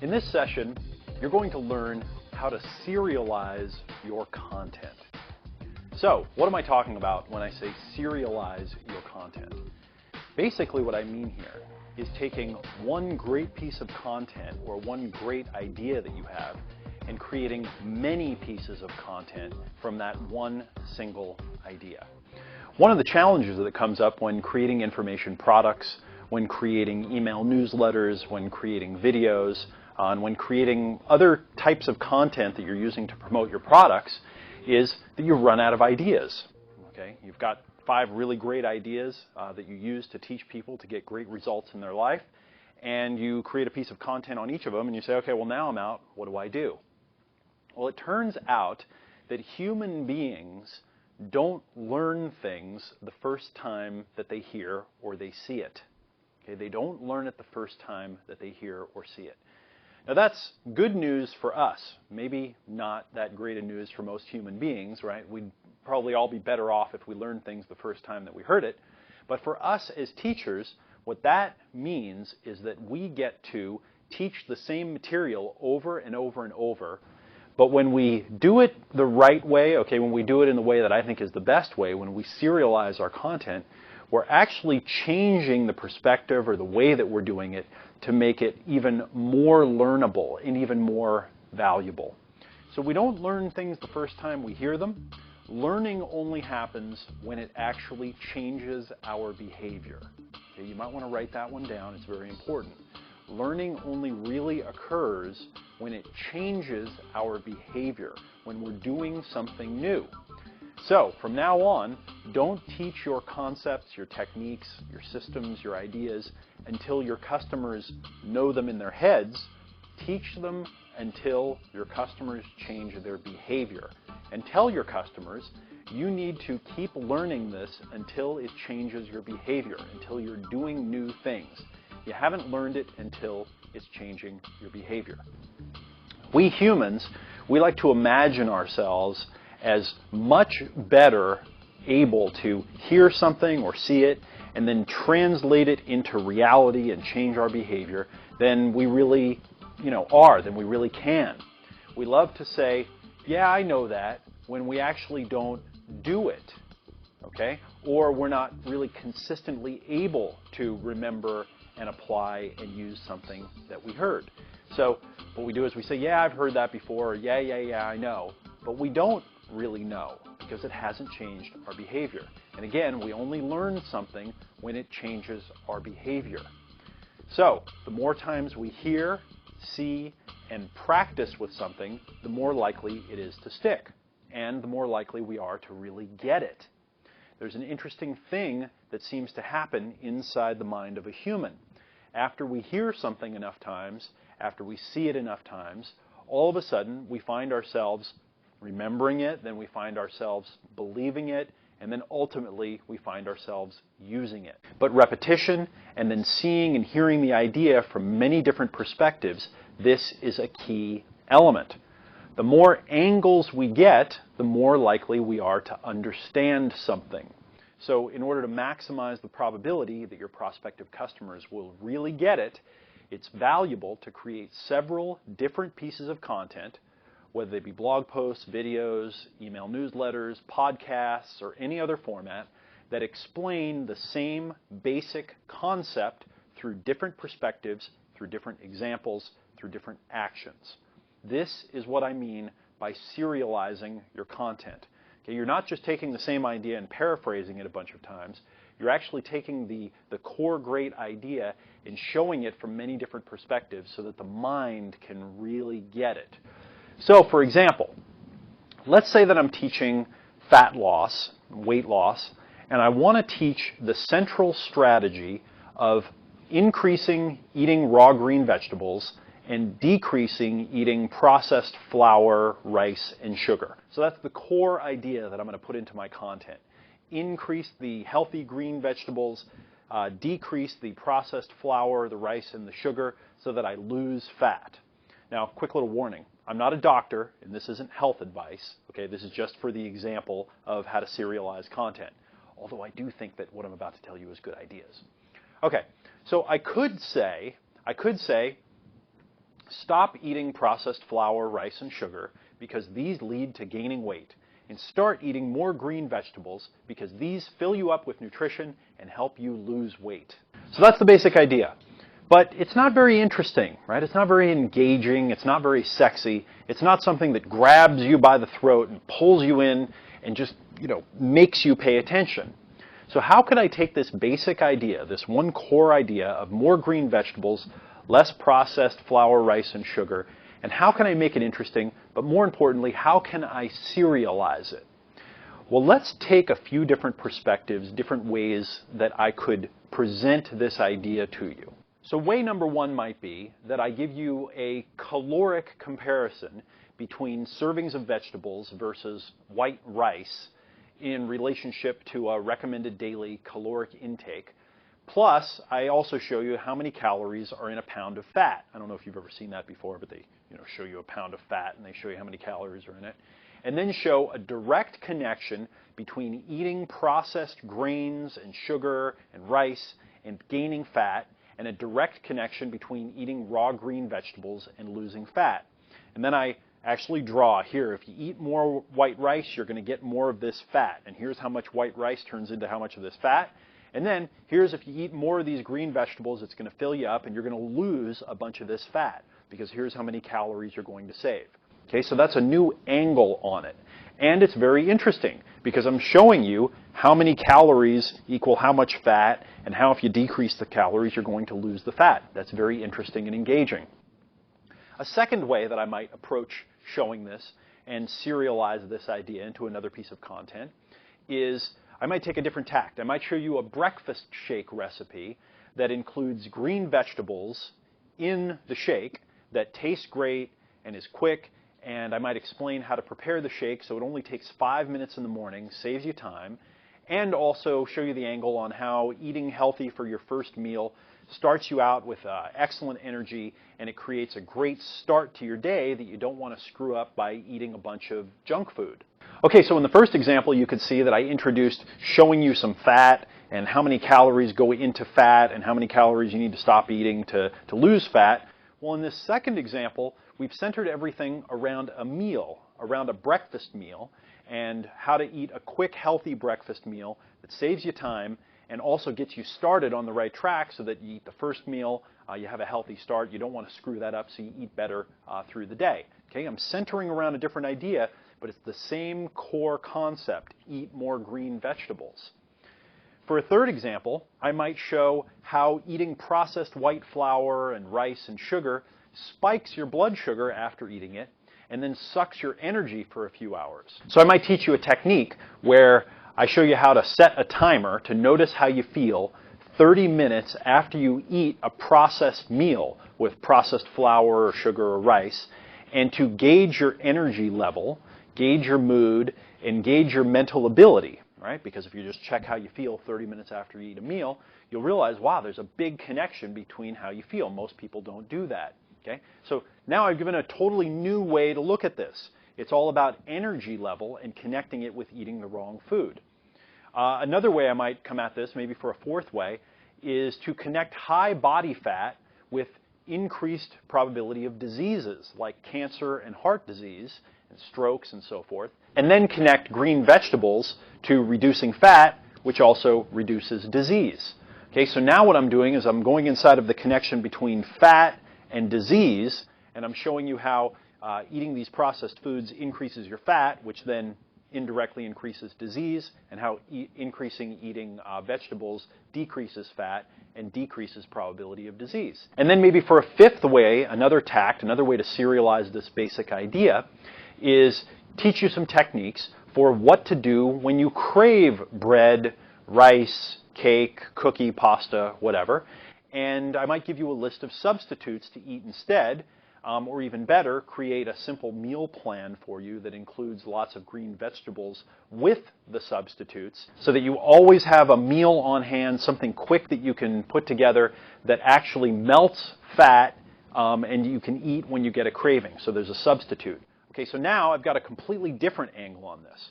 In this session, you're going to learn how to serialize your content. So, what am I talking about when I say serialize your content? Basically what I mean here is taking one great piece of content or one great idea that you have and creating many pieces of content from that one single idea. One of the challenges that comes up when creating information products, when creating email newsletters, when creating videos, and when creating other types of content that you're using to promote your products is that you run out of ideas. Okay? You've got 5 really great ideas that you use to teach people to get great results in their life, and you create a piece of content on each of them and you say, okay, well now I'm out, what do I do? Well, it turns out that human beings don't learn things the first time that they hear or they see it. Okay? They don't learn it the first time that they hear or see it. Now that's good news for us, maybe not that great a news for most human beings, right? We'd probably all be better off if we learned things the first time that we heard it. But for us as teachers, what that means is that we get to teach the same material over and over and over. But when we do it the right way, okay, when we do it in the way that I think is the best way, when we serialize our content, we're actually changing the perspective or the way that we're doing it to make it even more learnable and even more valuable. So we don't learn things the first time we hear them. Learning only happens when it actually changes our behavior. Okay, you might want to write that one down. It's very important. Learning only really occurs when it changes our behavior, when we're doing something new. So, from now on, don't teach your concepts, your techniques, your systems, your ideas until your customers know them in their heads. Teach them until your customers change their behavior. And tell your customers, you need to keep learning this until it changes your behavior, until you're doing new things. You haven't learned it until it's changing your behavior. We humans, we like to imagine ourselves as much better able to hear something or see it and then translate it into reality and change our behavior than we really, than we really can. We love to say, yeah, I know that, when we actually don't do it, okay? Or we're not really consistently able to remember and apply and use something that we heard. So what we do is we say, yeah, I've heard that before, or yeah, I know, but we don't really know because it hasn't changed our behavior. And again, we only learn something when it changes our behavior. So the more times we hear, see, and practice with something, the more likely it is to stick, and the more likely we are to really get it. There's an interesting thing that seems to happen inside the mind of a human. After we hear something enough times, after we see it enough times, all of a sudden we find ourselves remembering it, then we find ourselves believing it, and then ultimately we find ourselves using it. But repetition and then seeing and hearing the idea from many different perspectives, this is a key element. The more angles we get, the more likely we are to understand something. So in order to maximize the probability that your prospective customers will really get it, it's valuable to create several different pieces of content, whether they be blog posts, videos, email newsletters, podcasts, or any other format that explain the same basic concept through different perspectives, through different examples, through different actions. This is what I mean by serializing your content. Okay, you're not just taking the same idea and paraphrasing it a bunch of times. You're actually taking the core great idea and showing it from many different perspectives so that the mind can really get it. So, for example, let's say that I'm teaching fat loss, weight loss, and I want to teach the central strategy of increasing eating raw green vegetables and decreasing eating processed flour, rice, and sugar. So that's the core idea that I'm going to put into my content. Increase the healthy green vegetables, decrease the processed flour, the rice, and the sugar so that I lose fat. Now, quick little warning. I'm not a doctor, and this isn't health advice. Okay, this is just for the example of how to serialize content. Although I do think that what I'm about to tell you is good ideas. Okay, so I could say, Stop eating processed flour, rice, and sugar because these lead to gaining weight, and start eating more green vegetables because these fill you up with nutrition and help you lose weight. So that's the basic idea. But it's not very interesting, right? It's not very engaging. It's not very sexy. It's not something that grabs you by the throat and pulls you in and just, makes you pay attention. So how could I take this basic idea, this one core idea of more green vegetables, less processed flour, rice, and sugar, and how can I make it interesting, but more importantly, how can I serialize it? Well, let's take a few different perspectives, different ways that I could present this idea to you. So way number one might be that I give you a caloric comparison between servings of vegetables versus white rice in relationship to a recommended daily caloric intake. Plus, I also show you how many calories are in a pound of fat. I don't know if you've ever seen that before, but they show you a pound of fat and they show you how many calories are in it. And then show a direct connection between eating processed grains and sugar and rice and gaining fat, and a direct connection between eating raw green vegetables and losing fat. And then I actually draw here, if you eat more white rice, you're going to get more of this fat. And here's how much white rice turns into how much of this fat. And then here's if you eat more of these green vegetables, it's going to fill you up and you're going to lose a bunch of this fat, because here's how many calories you're going to save. Okay, so that's a new angle on it. And it's very interesting because I'm showing you how many calories equal how much fat, and how if you decrease the calories, you're going to lose the fat. That's very interesting and engaging. A second way that I might approach showing this and serialize this idea into another piece of content is I might take a different tact. I might show you a breakfast shake recipe that includes green vegetables in the shake that tastes great and is quick, and I might explain how to prepare the shake so it only takes 5 minutes in the morning, saves you time, and also show you the angle on how eating healthy for your first meal starts you out with excellent energy, and it creates a great start to your day that you don't want to screw up by eating a bunch of junk food. Okay, so in the first example, you could see that I introduced showing you some fat and how many calories go into fat and how many calories you need to stop eating to lose fat. Well, in this second example, we've centered everything around a meal, around a breakfast meal, and how to eat a quick, healthy breakfast meal that saves you time and also gets you started on the right track so that you eat the first meal, you have a healthy start, you don't want to screw that up, so you eat better through the day. Okay, I'm centering around a different idea, but it's the same core concept: eat more green vegetables. For a third example, I might show how eating processed white flour and rice and sugar spikes your blood sugar after eating it and then sucks your energy for a few hours. So I might teach you a technique where I show you how to set a timer to notice how you feel 30 minutes after you eat a processed meal with processed flour or sugar or rice, and to gauge your energy level, gauge your mood, and gauge your mental ability. Right? Because if you just check how you feel 30 minutes after you eat a meal, you'll realize, wow, there's a big connection between how you feel. Most people don't do that. Okay? So now I've given a totally new way to look at this. It's all about energy level and connecting it with eating the wrong food. Another way I might come at this, maybe for a fourth way, is to connect high body fat with increased probability of diseases like cancer and heart disease and strokes and so forth, and then connect green vegetables to reducing fat, which also reduces disease. Okay, so now what I'm doing is I'm going inside of the connection between fat and disease, and I'm showing you how eating these processed foods increases your fat, which then indirectly increases disease, and how increasing eating vegetables decreases fat and decreases probability of disease. And then maybe for a fifth way, another tact, another way to serialize this basic idea is teach you some techniques for what to do when you crave bread, rice, cake, cookie, pasta, whatever. And I might give you a list of substitutes to eat instead, or even better, create a simple meal plan for you that includes lots of green vegetables with the substitutes so that you always have a meal on hand, something quick that you can put together that actually melts fat and you can eat when you get a craving. So there's a substitute. Okay, so now I've got a completely different angle on this.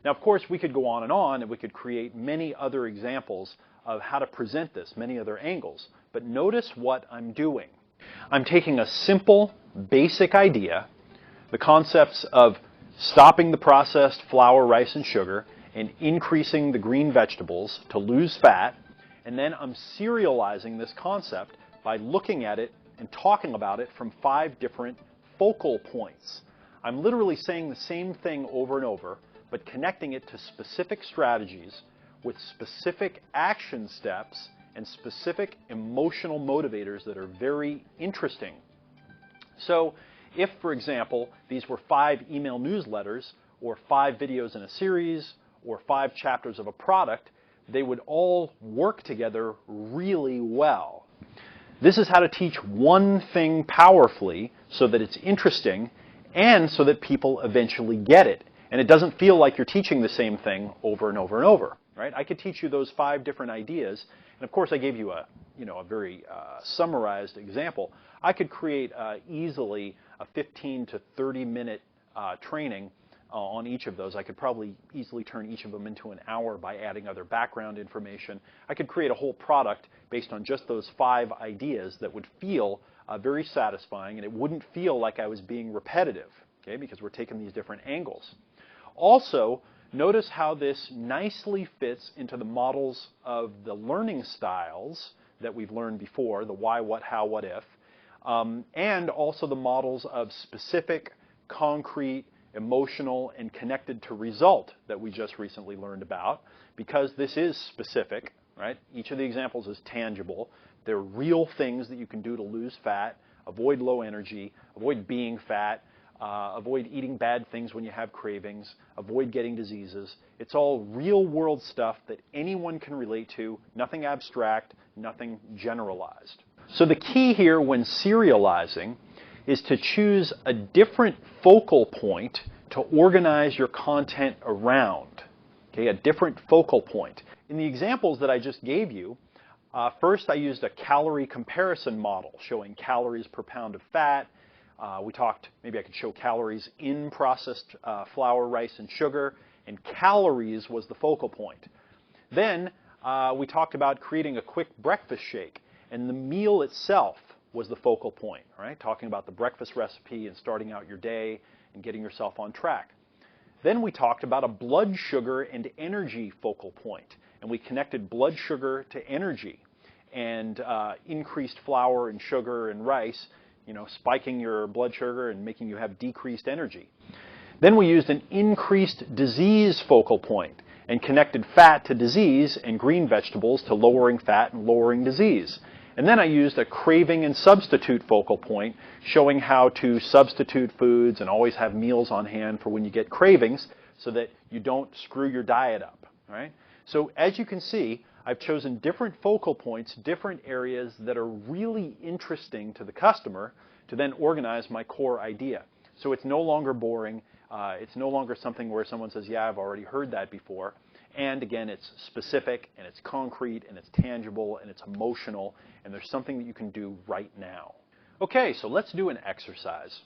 Now, of course, we could go on, and we could create many other examples of how to present this, many other angles. But notice what I'm doing. I'm taking a simple, basic idea, the concepts of stopping the processed flour, rice, and sugar, and increasing the green vegetables to lose fat, and then I'm serializing this concept by looking at it and talking about it from 5 different focal points. I'm literally saying the same thing over and over, but connecting it to specific strategies with specific action steps and specific emotional motivators that are very interesting. So if, for example, these were 5 email newsletters or 5 videos in a series or 5 chapters of a product, they would all work together really well. This is how to teach one thing powerfully so that it's interesting and so that people eventually get it. And it doesn't feel like you're teaching the same thing over and over and over, right? I could teach you those 5 different ideas. And of course, I gave you a very summarized example. I could create easily a 15 to 30 minute training on each of those. I could probably easily turn each of them into an hour by adding other background information. I could create a whole product based on just those 5 ideas that would feel very satisfying, and it wouldn't feel like I was being repetitive, okay, because we're taking these different angles. Also, notice how this nicely fits into the models of the learning styles that we've learned before, the why, what, how, what, if, and also the models of specific, concrete, emotional, and connected to result that we just recently learned about, because this is specific, right? Each of the examples is tangible. They're real things that you can do to lose fat, avoid low energy, avoid being fat, avoid eating bad things when you have cravings, avoid getting diseases. It's all real world stuff that anyone can relate to, nothing abstract, nothing generalized. So the key here when serializing is to choose a different focal point to organize your content around. Okay, a different focal point. In the examples that I just gave you, first I used a calorie comparison model showing calories per pound of fat. We talked, maybe I could show calories in processed flour, rice, and sugar, and calories was the focal point. Then we talked about creating a quick breakfast shake, and the meal itself was the focal point, right? Talking about the breakfast recipe and starting out your day and getting yourself on track. Then we talked about a blood sugar and energy focal point, and we connected blood sugar to energy and increased flour and sugar and rice, spiking your blood sugar and making you have decreased energy. Then we used an increased disease focal point and connected fat to disease and green vegetables to lowering fat and lowering disease. And then I used a craving and substitute focal point, showing how to substitute foods and always have meals on hand for when you get cravings so that you don't screw your diet up, right? So as you can see, I've chosen different focal points, different areas that are really interesting to the customer to then organize my core idea. So it's no longer boring. It's no longer something where someone says, yeah, I've already heard that before. And again, it's specific, and it's concrete, and it's tangible, and it's emotional, and there's something that you can do right now. Okay, so let's do an exercise.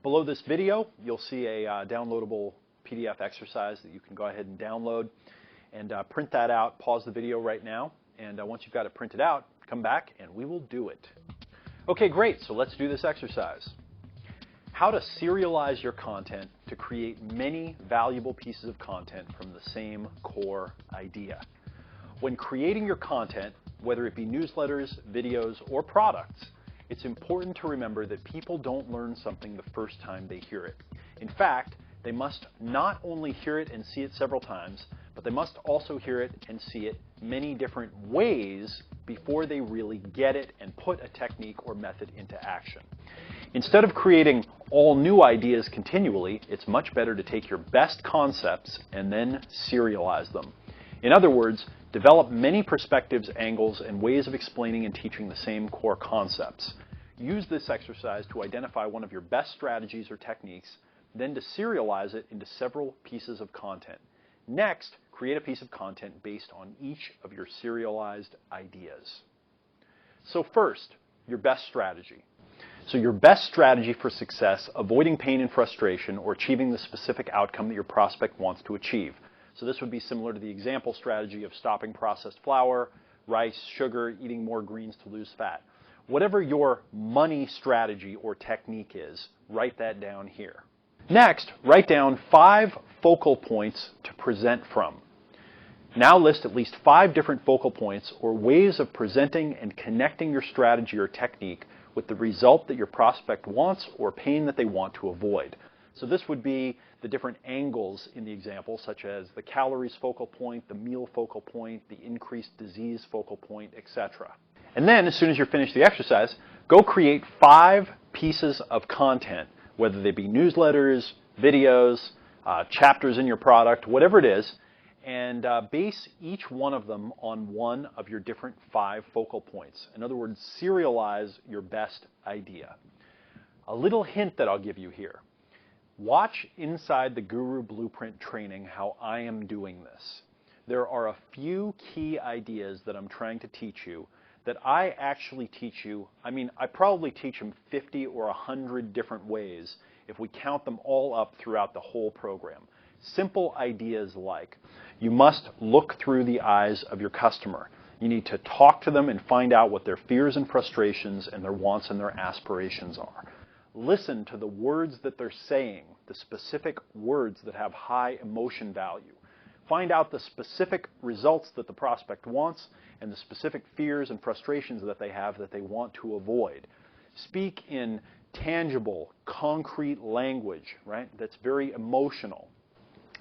Below this video, you'll see a downloadable PDF exercise that you can go ahead and download and print that out. Pause the video right now, and once you've got it printed out, come back and we will do it. Okay, great, so let's do this exercise. How to serialize your content to create many valuable pieces of content from the same core idea. When creating your content, whether it be newsletters, videos, or products, it's important to remember that people don't learn something the first time they hear it. In fact, they must not only hear it and see it several times, but they must also hear it and see it many different ways before they really get it and put a technique or method into action. Instead of creating all new ideas continually, it's much better to take your best concepts and then serialize them. In other words, develop many perspectives, angles, and ways of explaining and teaching the same core concepts. Use this exercise to identify one of your best strategies or techniques, then to serialize it into several pieces of content. Next, create a piece of content based on each of your serialized ideas. So first, your best strategy. So your best strategy for success, avoiding pain and frustration, or achieving the specific outcome that your prospect wants to achieve. So this would be similar to the example strategy of stopping processed flour, rice, sugar, eating more greens to lose fat. Whatever your money strategy or technique is, write that down here. Next, write down 5 focal points to present from. Now list at least 5 different focal points or ways of presenting and connecting your strategy or technique with the result that your prospect wants or pain that they want to avoid. So this would be the different angles in the example, such as the calories focal point, the meal focal point, the increased disease focal point, etc. And then, as soon as you're finished the exercise, go create 5 pieces of content, whether they be newsletters, videos, chapters in your product, whatever it is, and base each one of them on one of your different 5 focal points. In other words, serialize your best idea. A little hint that I'll give you here. Watch inside the Guru Blueprint training how I am doing this. There are a few key ideas that I'm trying to teach you that I actually teach you. I probably teach them 50 or 100 different ways if we count them all up throughout the whole program. Simple ideas like, you must look through the eyes of your customer. You need to talk to them and find out what their fears and frustrations and their wants and their aspirations are. Listen to the words that they're saying, the specific words that have high emotion value. Find out the specific results that the prospect wants and the specific fears and frustrations that they have that they want to avoid. Speak in tangible, concrete language, right? That's very emotional.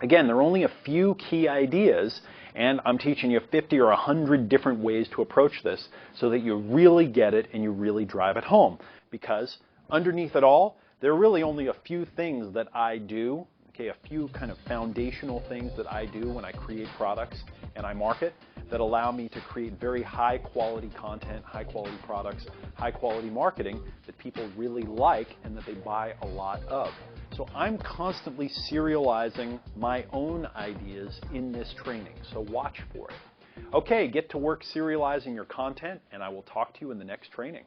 Again, there are only a few key ideas, and I'm teaching you 50 or 100 different ways to approach this so that you really get it and you really drive it home. Because underneath it all, there are really only a few things that I do, a few kind of foundational things that I do when I create products and I market that allow me to create very high quality content, high quality products, high quality marketing that people really like and that they buy a lot of. So I'm constantly serializing my own ideas in this training, so watch for it. Okay, get to work serializing your content, and I will talk to you in the next training.